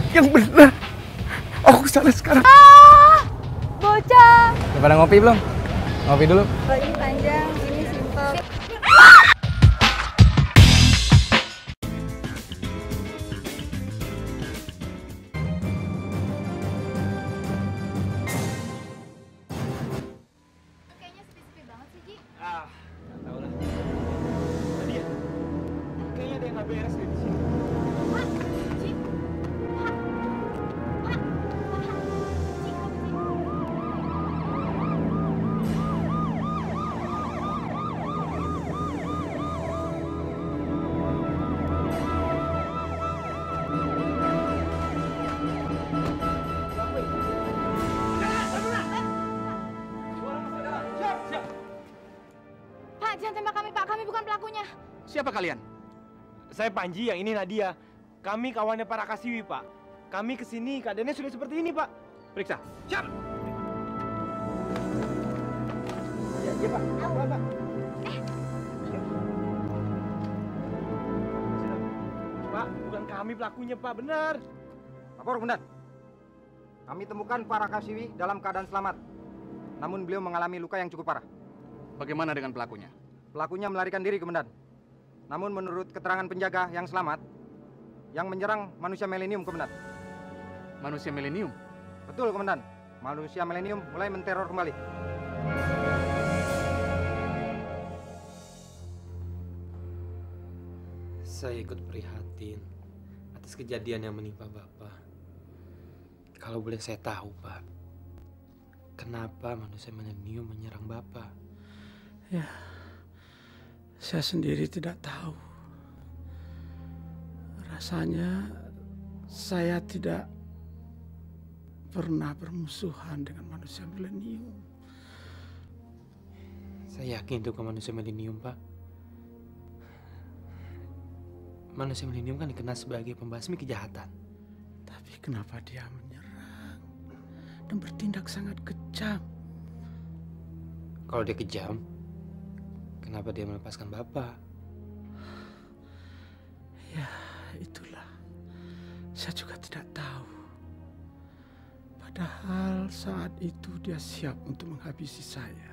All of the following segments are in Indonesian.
Yang benar. Aku salah sekarang. Bocah. Udah pada ngopi belum? Ngopi dulu. Ini panjang, ini simpel. Kayaknya sepi-sepi banget sih, Ji. Nggak tahu lah. Tadi ya, kayaknya ada yang nggak beres deh di sini. Pak, Ji. Pak. Pak. Pak. Ji, kamu Ji. Pak, jangan tembak kami, Pak. Kami bukan pelakunya. Siapa kalian? Saya Panji, yang ini Nadia. Kami kawannya para Kasiwi, Pak. Kami kesini keadaannya sudah seperti ini, Pak. Periksa. Siap. Iya, Pak. Pelan, Pak. Pak, bukan kami pelakunya, Pak. Benar. Lapor, Komandan. Kami temukan para Kasiwi dalam keadaan selamat. Namun beliau mengalami luka yang cukup parah. Bagaimana dengan pelakunya? Pelakunya melarikan diri, Komandan. Namun menurut keterangan penjaga yang selamat, yang menyerang manusia milenium, Komandan. Manusia milenium? Betul, Komandan. Manusia milenium mulai menteror kembali. Saya ikut prihatin atas kejadian yang menimpa Bapak. Kalau boleh saya tahu, Pak, kenapa manusia milenium menyerang Bapak? Ya, saya sendiri tidak tahu. Rasanya saya tidak pernah bermusuhan dengan manusia milenium. Saya yakin itu bukan manusia milenium, Pak. Manusia milenium kan dikenal sebagai pembasmi kejahatan. Tapi kenapa dia menyerang dan bertindak sangat kejam? Kalau dia kejam, kenapa dia melepaskan Bapak? Ya, itulah. Saya juga tidak tahu. Padahal saat itu dia siap untuk menghabisi saya.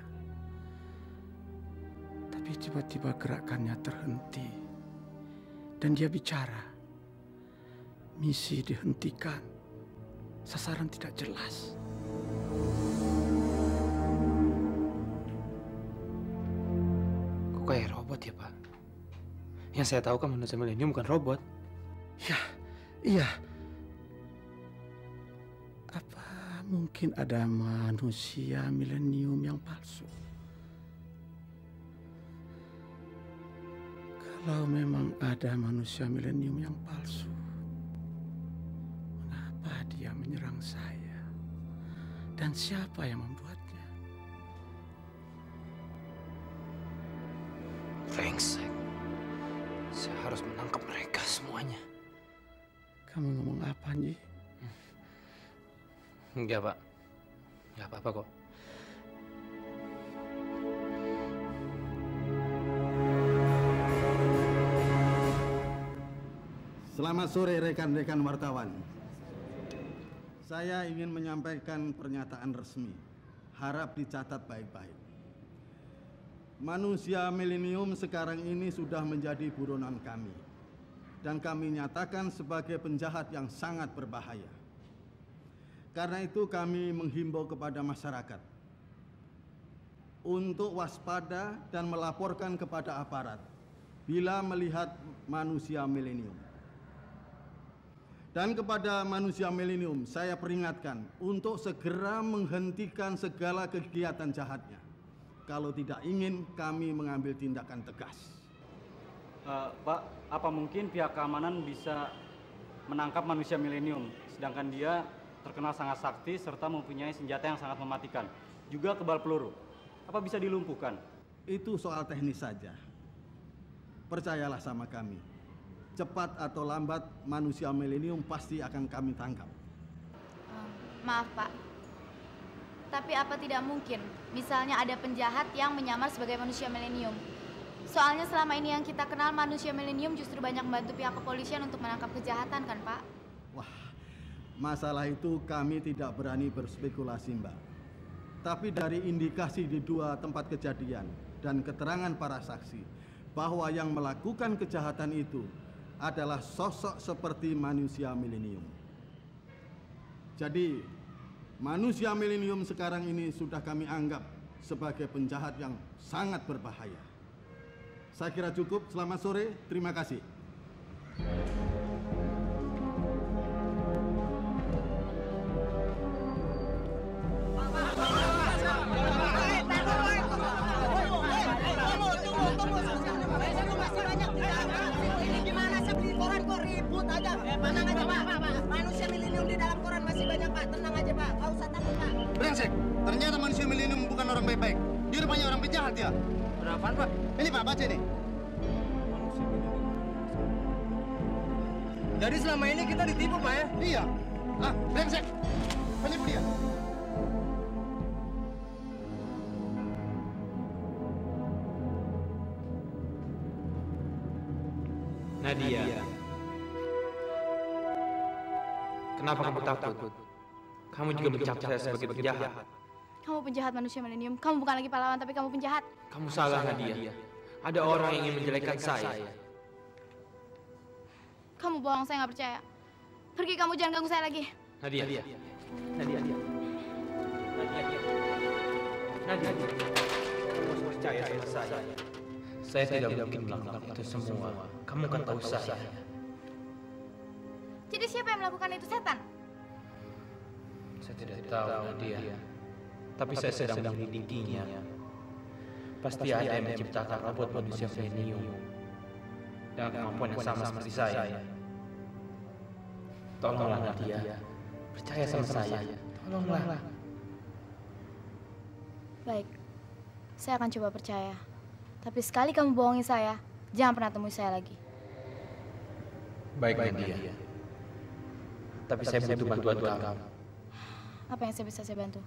Tapi tiba-tiba gerakannya terhenti. Dan dia bicara. Misi dihentikan. Sasaran tidak jelas. Kok kayak robot ya, Pak? Yang saya tahu kan manusia milenium bukan robot. Ya, iya. Apa mungkin ada manusia milenium yang palsu? Kalau memang ada manusia milenium yang palsu, mengapa dia menyerang saya? Dan siapa yang membuatnya? Brengsek. Saya harus menangkap mereka semuanya. Kamu ngomong apa, Nji? Enggak, Pak. Enggak apa-apa kok. Selamat sore rekan-rekan wartawan. Saya ingin menyampaikan pernyataan resmi. Harap dicatat baik-baik. Manusia milenium sekarang ini sudah menjadi buronan kami. Dan kami nyatakan sebagai penjahat yang sangat berbahaya. Karena itu kami menghimbau kepada masyarakat untuk waspada dan melaporkan kepada aparat bila melihat manusia milenium. Dan kepada manusia milenium saya peringatkan untuk segera menghentikan segala kegiatan jahatnya. Kalau tidak ingin kami mengambil tindakan tegas. Pak, apa mungkin pihak keamanan bisa menangkap manusia milenium, sedangkan dia terkenal sangat sakti serta mempunyai senjata yang sangat mematikan, juga kebal peluru. Apa bisa dilumpuhkan? Itu soal teknis saja. Percayalah sama kami. Cepat atau lambat manusia milenium pasti akan kami tangkap. Maaf, Pak. Tapi apa tidak mungkin, misalnya ada penjahat yang menyamar sebagai manusia milenium? Soalnya selama ini yang kita kenal manusia milenium justru banyak membantu pihak kepolisian untuk menangkap kejahatan kan, Pak? Wah, Masalah itu kami tidak berani berspekulasi, Mbak. Tapi dari indikasi di 2 tempat kejadian dan keterangan para saksi bahwa yang melakukan kejahatan itu adalah sosok seperti manusia milenium. Jadi, manusia milenium sekarang ini sudah kami anggap sebagai penjahat yang sangat berbahaya. Saya kira cukup. Selamat sore. Terima kasih. Gimana saya beli koran kok ribut aja? Tenang aja Pak. Manusia milenium di dalam koran masih banyak Pak. Tenang aja Pak. Gak usah takut Pak. Brengsek, ternyata manusia milenium bukan orang baik-baik. Dia rupanya orang penjahat ya. Berapaan, Pak? Ini Pak, baca nih. Jadi selama ini kita ditipu, Pak ya? Iya. Ah, brengsek. Penipu dia. Nadia. Kenapa kamu takut? Kamu juga mencap saya sebagai penjahat. Kamu penjahat manusia milenium. Kamu bukan lagi pahlawan, tapi kamu penjahat. Kamu salah, Nadia. Ada orang yang ingin menjelekkan saya. Kamu bohong, saya nggak percaya. Pergi kamu, jangan ganggu saya lagi. Nadia. Nadia. Kamu harus percaya sama saya. Saya tidak mungkin melakukan itu semua. Kamu kan tahu saya. Jadi siapa yang melakukan itu, setan? Saya tidak tahu, Nadia. Tapi saya sedang menyelidikinya. Pasti ada yang menciptakan robot manusia milenium dengan kemampuan yang sama seperti saya. Tolonglah, Nadia. Percaya sama saya. Tolonglah. Baik, saya akan coba percaya. Tapi sekali kamu bohongin saya, jangan pernah temui saya lagi. Baik, Nadia. Tapi saya butuh bantuan kamu. Apa yang bisa saya bantu?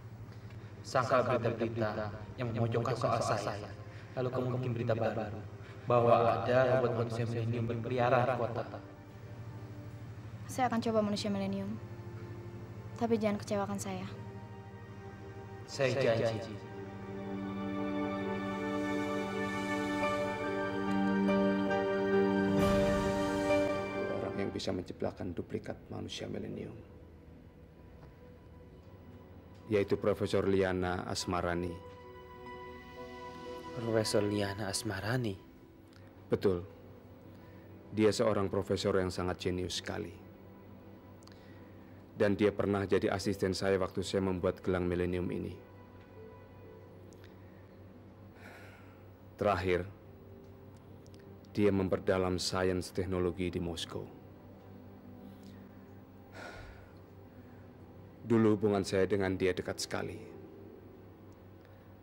Sangkal berita-berita yang memojokkan soal saya. Lalu kamu bikin berita baru bahwa ada robot manusia milenium berkeliaran di kota. Saya akan coba manusia milenium. Tapi jangan kecewakan saya. Saya janji. Orang yang bisa menciptakan duplikat manusia milenium, yaitu Profesor Liana Asmarani. Profesor Liana Asmarani? Betul. Dia seorang profesor yang sangat jenius sekali. Dan dia pernah jadi asisten saya waktu saya membuat gelang milenium ini. Terakhir, dia memperdalam sains teknologi di Moskow. Dulu hubungan saya dengan dia dekat sekali.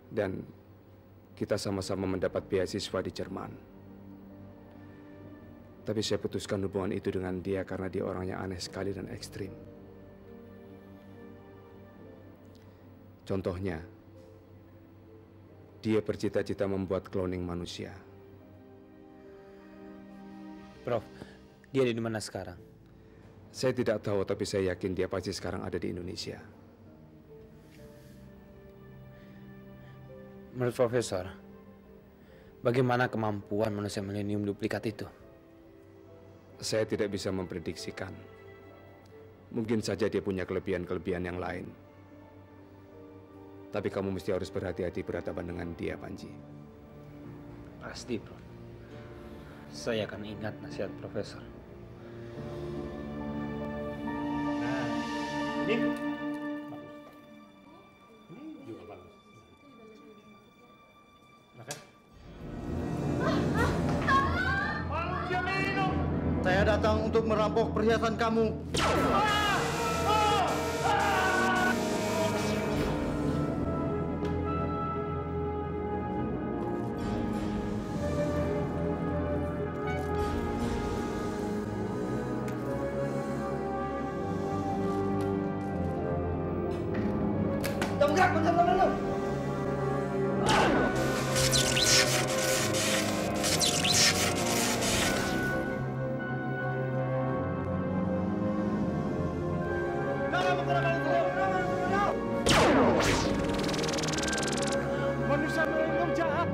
Dan kita sama-sama mendapat beasiswa di Jerman. Tapi saya putuskan hubungan itu dengan dia karena dia orangnya aneh sekali dan ekstrim. Contohnya, dia bercita-cita membuat cloning manusia. Prof, dia ada di mana sekarang? Saya tidak tahu, tapi saya yakin dia pasti sekarang ada di Indonesia. Menurut Profesor, bagaimana kemampuan manusia milenium duplikat itu? Saya tidak bisa memprediksikan. Mungkin saja dia punya kelebihan-kelebihan yang lain. Tapi kamu mesti harus berhati-hati berhadapan dengan dia, Panji. Pasti, Prof. Saya akan ingat nasihat Profesor. Ini juga bagus. manusia milenium. Saya datang untuk merampok perhiasan kamu. Gerak, bentar. Manusia milenium jahat.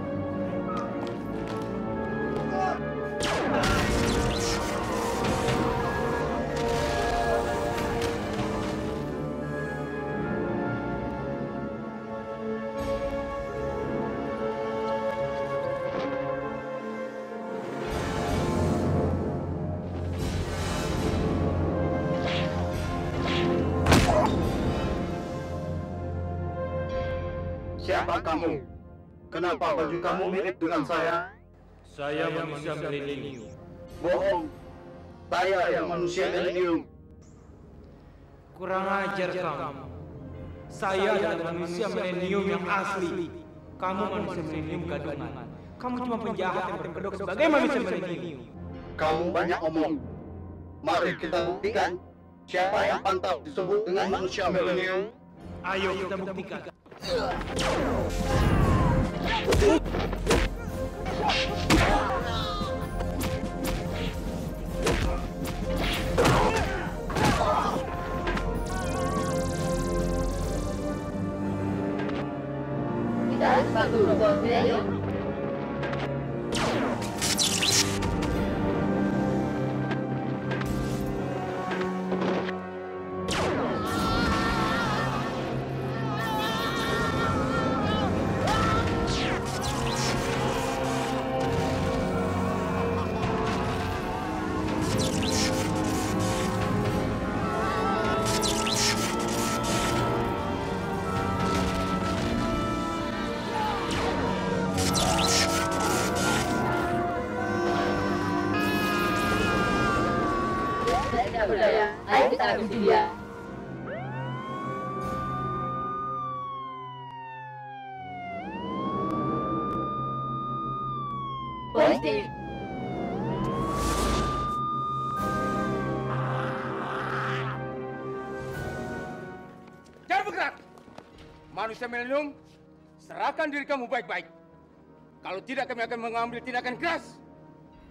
Siapa kamu? Kenapa baju kamu mirip dengan saya? Saya manusia milenium. Bohong. Saya yang manusia milenium. Kurang ajar kamu. Saya adalah manusia milenium yang asli. Kamu manusia milenium gadungan. Kamu cuma penjahat yang berkedok sebagai manusia milenium. Kamu banyak omong. Mari kita buktikan siapa yang pantas disebut dengan manusia milenium. Ayo kita buktikan. Kita harus bantu robot milenium. Budaya, ayo kita habisi dia. Polisi. Jangan bergerak! Manusia milenium, serahkan diri kamu baik-baik. Kalau tidak, kami akan mengambil tindakan keras.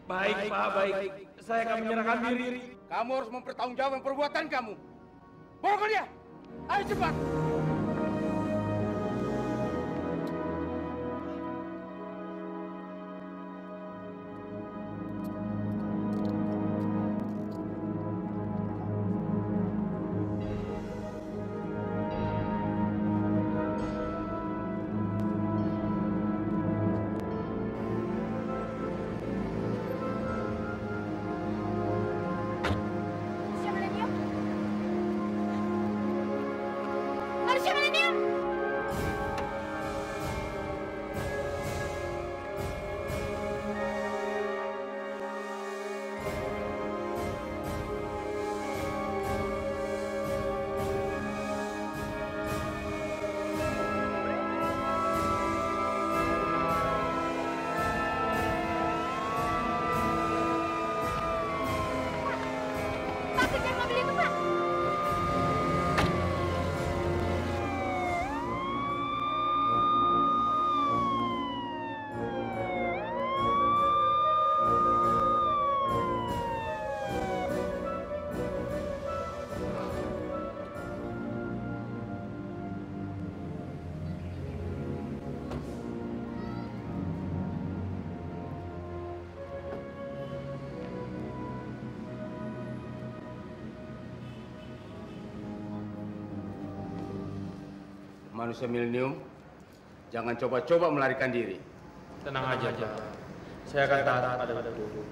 Baik, Pak, baik. Saya akan menyerahkan diri. Kamu harus mempertanggungjawabkan perbuatan kamu. Bawa dia! Ayo cepat! Manusia milenium! Pak, kejar mobil itu, Pak! Manusia milenium, jangan coba-coba melarikan diri. Tenang aja, Pak. Saya akan taat pada dulu.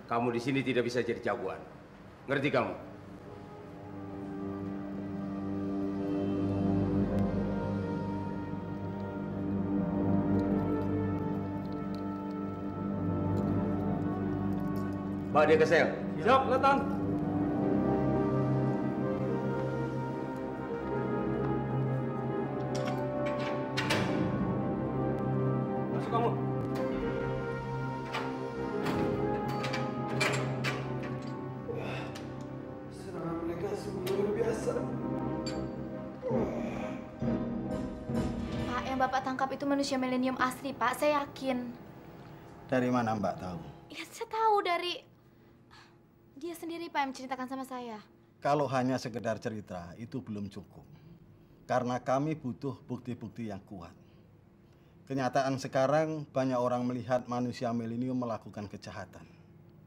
Kamu di sini tidak bisa jadi jagoan. Ngerti kamu? Bawa dia ke sel. Siap, Letnan. Masuk kamu. Serangan mereka sungguh luar biasa. Pak, yang Bapak tangkap itu manusia milenium asli, Pak. Saya yakin. Dari mana Mbak tahu? Ya, saya tahu dari dia sendiri, Pak, yang menceritakan sama saya. Kalau hanya sekedar cerita itu belum cukup. Karena kami butuh bukti-bukti yang kuat. Kenyataan sekarang banyak orang melihat manusia milenium melakukan kejahatan.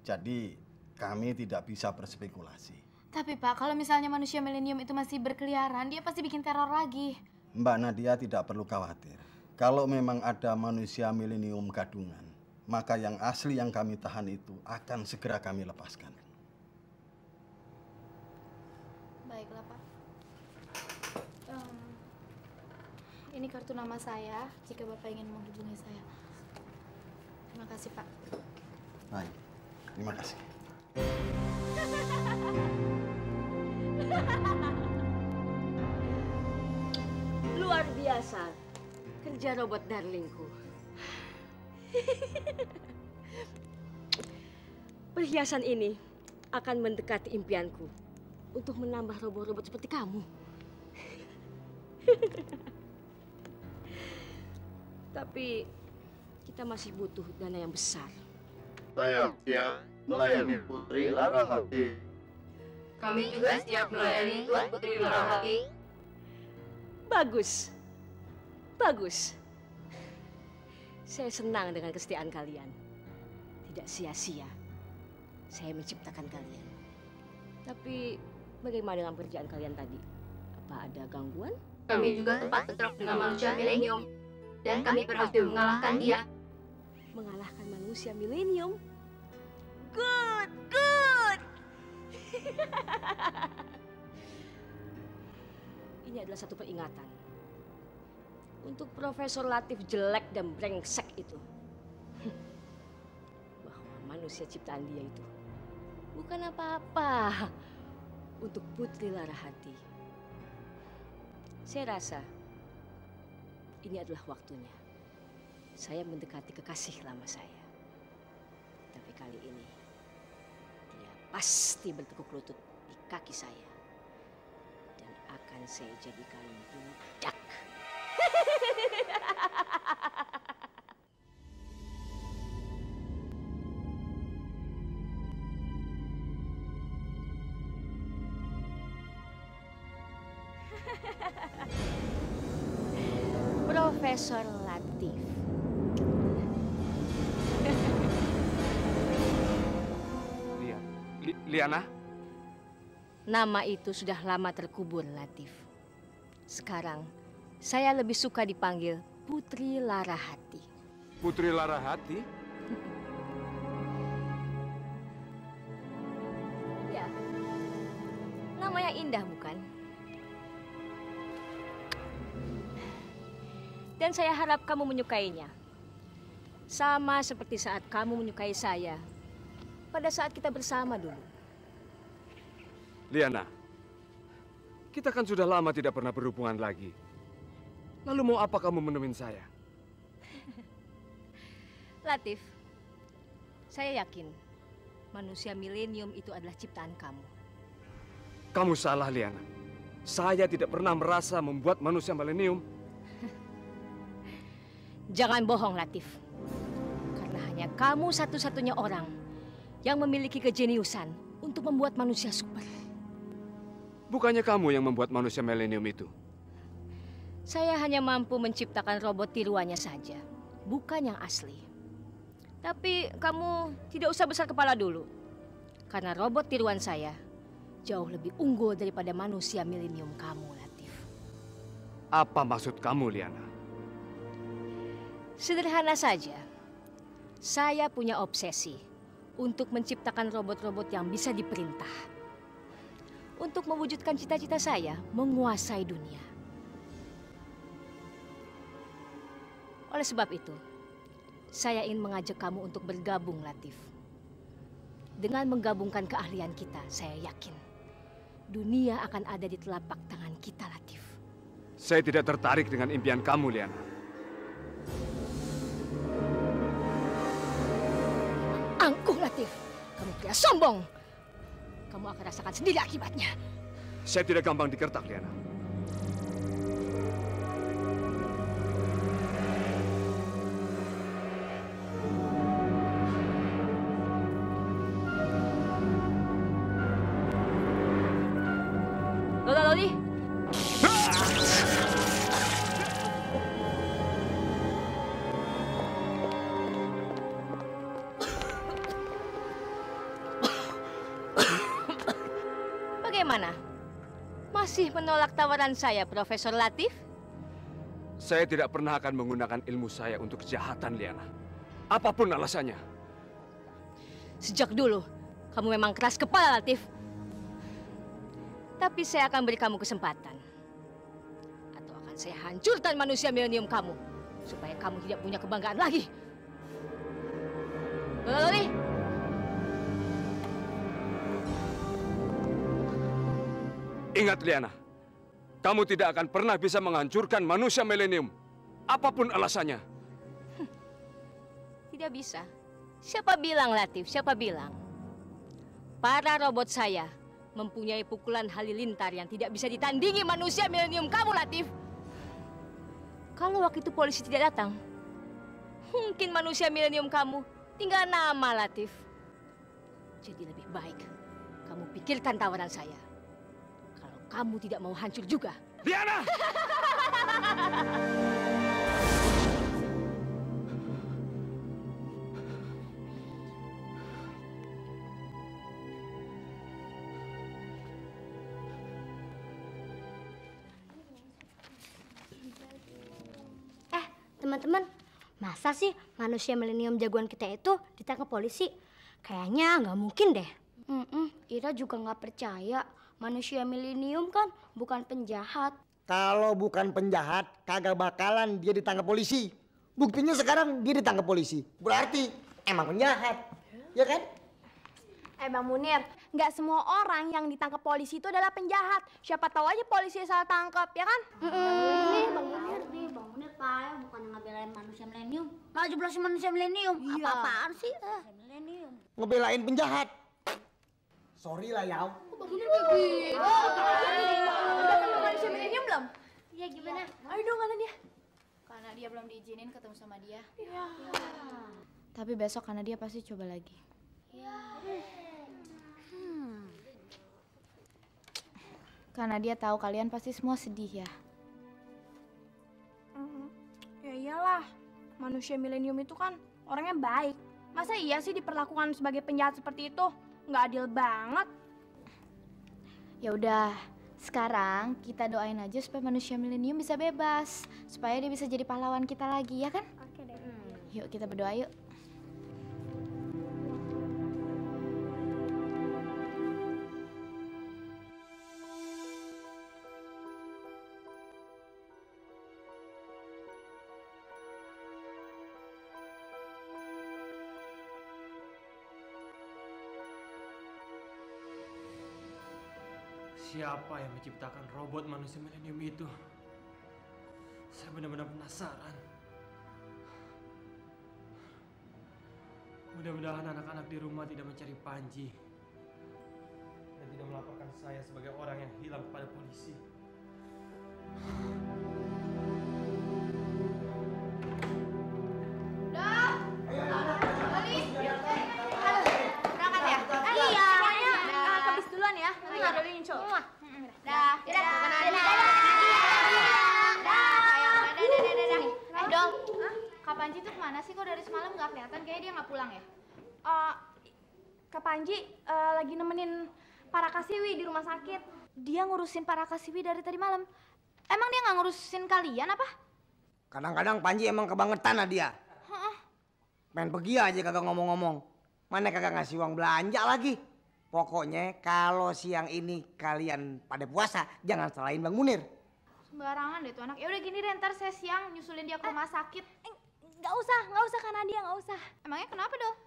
Jadi kami tidak bisa berspekulasi. Tapi Pak, kalau misalnya manusia milenium itu masih berkeliaran, dia pasti bikin teror lagi. Mbak Nadia tidak perlu khawatir. Kalau memang ada manusia milenium gadungan, maka yang asli yang kami tahan itu akan segera kami lepaskan. Baiklah Pak. Ini kartu nama saya, jika Bapak ingin menghubungi saya. Terima kasih Pak. Baik, terima kasih. Luar biasa kerja robot darlingku. Perhiasan ini akan mendekati impianku untuk menambah robot-robot seperti kamu. Tapi kita masih butuh dana yang besar. Saya siap melayani Putri Larahati. Kami juga siap melayani Tuan Putri Larahati. Bagus. Bagus. Saya senang dengan kesetiaan kalian. Tidak sia-sia saya menciptakan kalian. Tapi bagaimana dengan pekerjaan kalian tadi? Apa ada gangguan? Kami juga sempat bentrok dengan manusia milenium. Dan kami berhasil mengalahkan dia. Mengalahkan manusia milenium? Good, good. Ini adalah satu peringatan untuk Profesor Latif jelek dan brengsek itu, bahwa manusia ciptaan dia itu bukan apa-apa untuk Putri Larahati. Saya rasa ini adalah waktunya saya mendekati kekasih lama saya. Tapi kali ini dia pasti bertekuk lutut di kaki saya dan akan saya jadikan budak. Profesor Latif. Liana? Nama itu sudah lama terkubur, Latif. Sekarang saya lebih suka dipanggil Putri Larahati. Putri Larahati? Ya, nama yang indah bukan? Dan saya harap kamu menyukainya. Sama seperti saat kamu menyukai saya pada saat kita bersama dulu. Liana, kita kan sudah lama tidak pernah berhubungan lagi. Lalu mau apa kamu menemuin saya? Latif, saya yakin manusia milenium itu adalah ciptaan kamu. Kamu salah, Liana. Saya tidak pernah merasa membuat manusia milenium. Jangan bohong, Latif. Karena hanya kamu satu-satunya orang yang memiliki kejeniusan untuk membuat manusia super. Bukannya kamu yang membuat manusia milenium itu? Saya hanya mampu menciptakan robot tiruannya saja, bukan yang asli. Tapi kamu tidak usah besar kepala dulu. Karena robot tiruan saya jauh lebih unggul daripada manusia milenium kamu, Latif. Apa maksud kamu, Liana? Sederhana saja. Saya punya obsesi untuk menciptakan robot-robot yang bisa diperintah. Untuk mewujudkan cita-cita saya menguasai dunia. Oleh sebab itu, saya ingin mengajak kamu untuk bergabung, Latif. Dengan menggabungkan keahlian kita, saya yakin dunia akan ada di telapak tangan kita, Latif. Saya tidak tertarik dengan impian kamu, Liana. Angkuh, Latif. Kamu kira sombong. Kamu akan rasakan sendiri akibatnya. Saya tidak gampang dikertak, Liana. Loli. Bagaimana? Masih menolak tawaran saya, Profesor Latif? Saya tidak pernah akan menggunakan ilmu saya untuk kejahatan, Liana. Apapun alasannya. Sejak dulu, kamu memang keras kepala, Latif. Tapi saya akan beri kamu kesempatan. Atau akan saya hancurkan manusia milenium kamu. Supaya kamu tidak punya kebanggaan lagi. Loli. Ingat, Liana. Kamu tidak akan pernah bisa menghancurkan manusia milenium. Apapun alasannya. Tidak bisa. Siapa bilang, Latif? Siapa bilang? Para robot saya mempunyai pukulan halilintar yang tidak bisa ditandingi manusia milenium kamu, Latif. Kalau waktu itu polisi tidak datang, mungkin manusia milenium kamu tinggal nama, Latif. Jadi lebih baik kamu pikirkan tawaran saya. Kalau kamu tidak mau hancur juga. Liana! Teman-teman, masa sih manusia milenium jagoan kita itu ditangkap polisi? Kayaknya nggak mungkin deh. Ira juga nggak percaya. Manusia milenium kan bukan penjahat. Kalau bukan penjahat, kagak bakalan dia ditangkap polisi. Buktinya sekarang dia ditangkap polisi. Berarti emang penjahat, ya kan? Bang Munir, nggak semua orang yang ditangkap polisi itu adalah penjahat. Siapa tahu aja polisi salah tangkap, ya kan? Bang Munir payah bukan ngebelain manusia milenium, malah jeblosin manusia milenium. Iya. Apa-apaan sih? Milenium. Ngebelain penjahat. Sorry lah, Yaw. Bang Munir kayak gitu. Udah ketemu manusia milenium belum? Iya, gimana? Ayo dong, karena dia. Karena dia belum diizinin ketemu sama dia. Iya. Tapi besok karena dia pasti coba lagi. Karena dia tahu kalian pasti semua sedih ya. Ya iyalah, manusia milenium itu kan orangnya baik. Masa iya sih diperlakukan sebagai penjahat seperti itu? Nggak adil banget. Ya udah, sekarang kita doain aja supaya manusia milenium bisa bebas, supaya dia bisa jadi pahlawan kita lagi, ya kan? Oke deh. Yuk kita berdoa yuk. Siapa yang menciptakan robot manusia milenium itu? Saya benar-benar penasaran. Mudah-mudahan anak-anak di rumah tidak mencari Panji dan tidak melaporkan saya sebagai orang yang hilang kepada polisi. Berangkat ya? Iya. Habis duluan ya. Nanti nggak ada nyusul. Dah. Dol, Kak Panji tuh kemana sih? Kok dari semalam nggak kelihatan? Kayaknya dia nggak pulang ya? Kak Panji lagi nemenin para Kasiwi di rumah sakit. Dia ngurusin para Kasiwi dari tadi malam. Emang dia nggak ngurusin kalian apa? Kadang-kadang Panji emang kebangetan lah dia. Main pergi aja kagak ngomong-ngomong. Mana kagak ngasih uang belanja lagi. Pokoknya kalau siang ini kalian pada puasa, jangan salahin Bang Munir. Sembarangan deh tuh anak. Ya udah gini deh, ntar saya siang nyusulin dia ke rumah sakit. Nggak usah karena dia nggak usah. Emangnya kenapa Dol?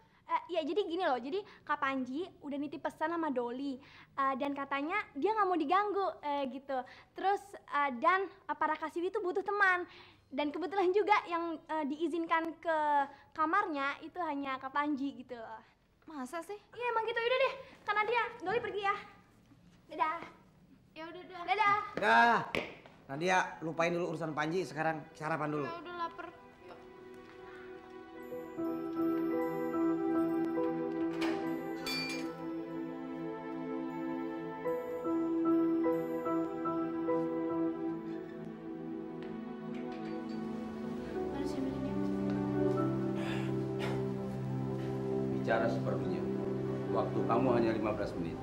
Ya jadi gini loh, jadi Kak Panji udah nitip pesan sama Doli dan katanya dia nggak mau diganggu gitu. Terus dan para Kasiwi itu butuh teman dan kebetulan juga yang diizinkan ke kamarnya itu hanya Kak Panji gitu. Masa sih? Iya emang gitu, yaudah deh, karena dia Doli pergi ya. Dadah. Ya udah dah. Dadah. Dah. Nadia, lupain dulu urusan Panji, sekarang sarapan dulu. Ya udah lapar. bicara seperlunya. Waktu kamu hanya 15 menit.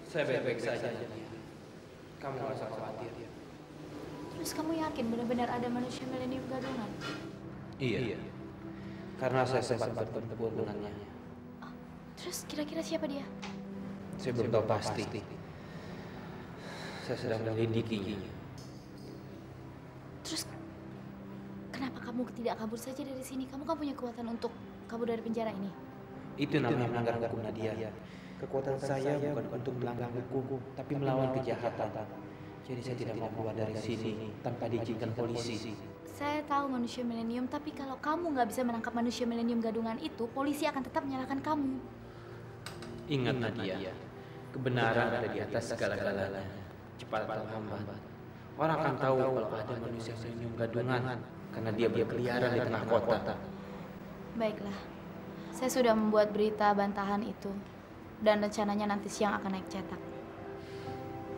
Saya baik-baik saja. Kamu nggak usah khawatir. Terus kamu yakin benar-benar ada manusia milenium gadungan? Iya. Karena saya sempat bertemu dengannya. Terus kira-kira siapa dia? Saya belum tahu pasti. Saya sedang menyelidikinya. Terus kenapa kamu tidak kabur saja dari sini? Kamu kan punya kekuatan untuk kabur dari penjara ini. Itu namanya melanggar hukum, Nadia. Kekuatan saya bukan untuk melanggar hukum, tapi melawan kejahatan. Jadi saya tidak mau keluar dari sini tanpa diizinkan polisi. Saya tahu manusia milenium, tapi kalau kamu nggak bisa menangkap manusia milenium gadungan itu, polisi akan tetap menyalahkan kamu. Ingat, Nadia, kebenaran ada di atas segala-galanya. Cepat atau lambat, orang akan tahu kalau ada manusia milenium gadungan karena dia berkeliaran di tengah kota. Baiklah, saya sudah membuat berita bantahan itu. Dan rencananya nanti siang akan naik cetak.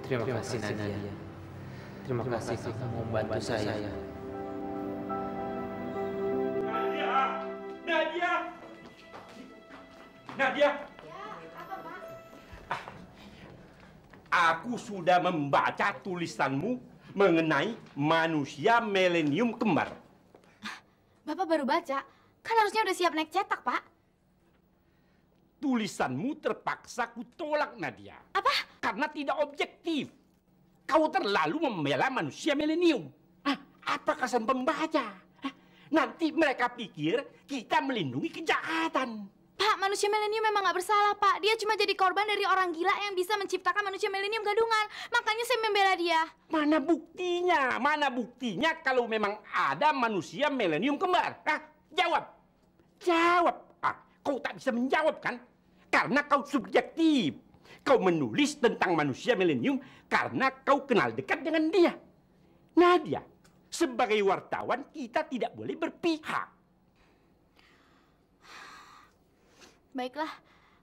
Terima kasih, Nadia. Terima kasih kamu membantu saya. Nadia! Ya, apa, Pak? Aku sudah membaca tulisanmu mengenai manusia milenium kembar. Bapak baru baca? Kan harusnya udah siap naik cetak, Pak. Tulisanmu terpaksa kutolak, Nadia. Apa? Karena tidak objektif. Kau terlalu membela manusia milenium. Apa kesan pembaca? Nanti mereka pikir kita melindungi kejahatan. Pak, manusia milenium memang nggak bersalah, Pak. Dia cuma jadi korban dari orang gila yang bisa menciptakan manusia milenium gadungan. Makanya saya membela dia. Mana buktinya? Mana buktinya kalau memang ada manusia milenium kembar? Jawab. Jawab. Kau tak bisa menjawab, kan? Karena kau subjektif. Kau menulis tentang manusia milenium karena kau kenal dekat dengan dia. Nadia, sebagai wartawan kita tidak boleh berpihak. Baiklah,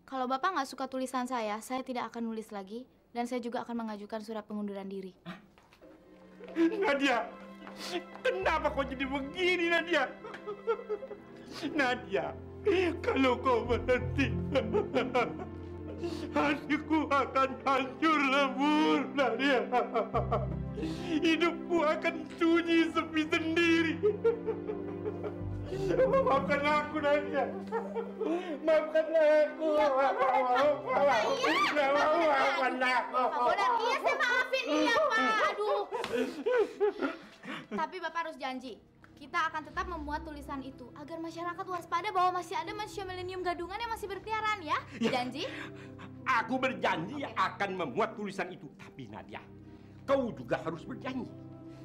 kalau Bapak nggak suka tulisan saya tidak akan nulis lagi. Dan saya juga akan mengajukan surat pengunduran diri. Nadia, kenapa kau jadi begini, Nadia? Nadia, kalau kau berhenti, hatiku akan hancur lebur, Nadia. Hidupku akan sunyi sepi sendiri. Maafkan aku, Nadia. Maafkan aku. Maafkan aku. Iya, saya maafin dia, Pak. Aduh. Tapi Bapak harus janji. Kita akan tetap memuat tulisan itu agar masyarakat waspada bahwa masih ada manusia milenium gadungan yang masih berkeliaran, ya? Janji? Aku berjanji akan memuat tulisan itu. Tapi Nadia, kau juga harus berjanji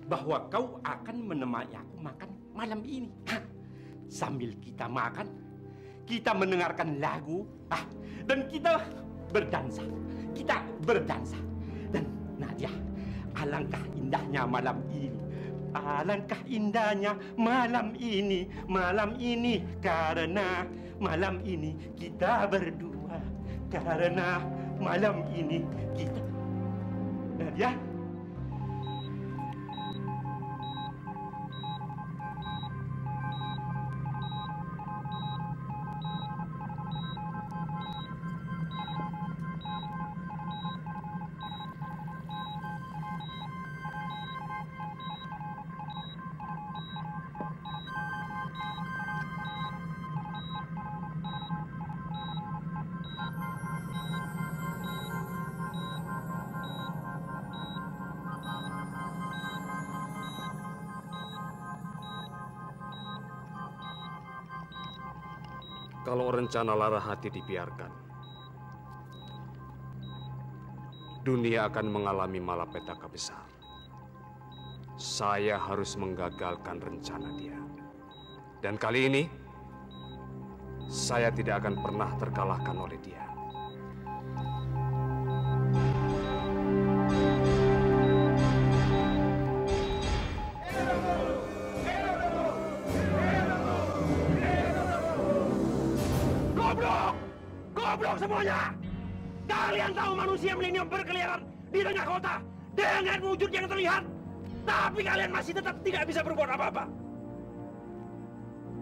bahwa kau akan menemani aku makan malam ini. Sambil kita makan, kita mendengarkan lagu, dan kita berdansa. Kita berdansa. Dan Nadia, alangkah indahnya malam ini. Alangkah indahnya malam ini karena malam ini kita berdua, karena malam ini kita. Nadia. Kalau rencana lara hati dibiarkan, dunia akan mengalami malapetaka besar. Saya harus menggagalkan rencana dia. Dan kali ini, saya tidak akan pernah terkalahkan oleh dia. Goblok semuanya! Kalian tahu manusia milenium berkeliaran di tengah kota dengan wujud yang terlihat? Tapi kalian masih tetap tidak bisa berbuat apa-apa.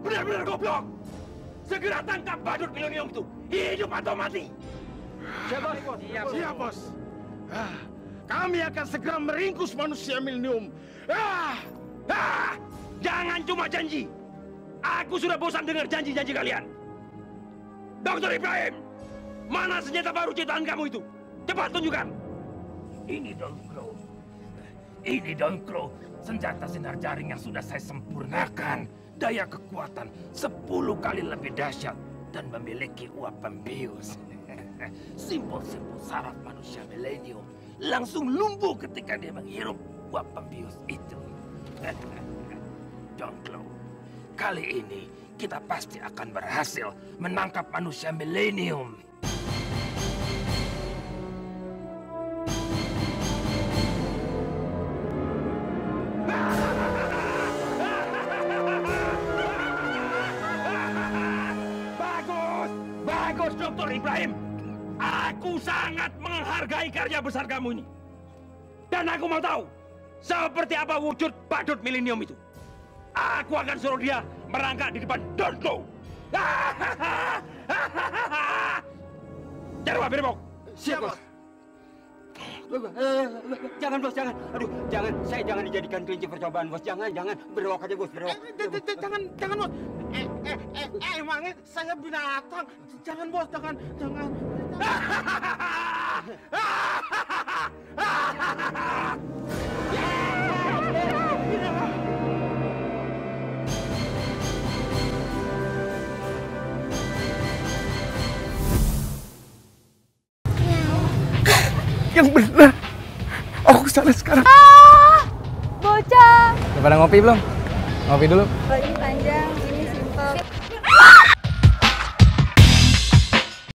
Benar-benar goblok. Segera tangkap badut milenium itu, hidup atau mati. Siap, bos. Siap, bos. Kami akan segera meringkus manusia milenium. Jangan cuma janji. Aku sudah bosan dengar janji-janji kalian. Dr. Ibrahim, mana senjata baru ciptaan kamu itu? Cepat tunjukkan. Ini Dongklo. Ini Dongklo, senjata sinar jaring yang sudah saya sempurnakan. Daya kekuatan 10 kali lebih dahsyat dan memiliki uap pembius. Simbol-simbol saraf manusia milenium langsung lumpuh ketika dia menghirup uap pembius itu. Dongklo, kali ini kita pasti akan berhasil menangkap manusia milenium. Bagus, Dr. Ibrahim. Aku sangat menghargai karya besar kamu ini. Dan aku mau tahu, seperti apa wujud badut milenium itu. Aku akan suruh dia merangkak di depan Dongklo. Jarwo, Birbok. Siap, bos. Jangan, bos, jangan. Aduh, jangan. Saya jangan dijadikan kelinci percobaan, bos. Jangan. Berwok aja, bos. Berwok. Jangan, bos. Emangnya saya binatang. Jangan, bos. Jangan. Yang benar. Aku salah sekarang. Bocah. Udah pada ngopi belum? Ngopi dulu. Ini panjang, ini simpel.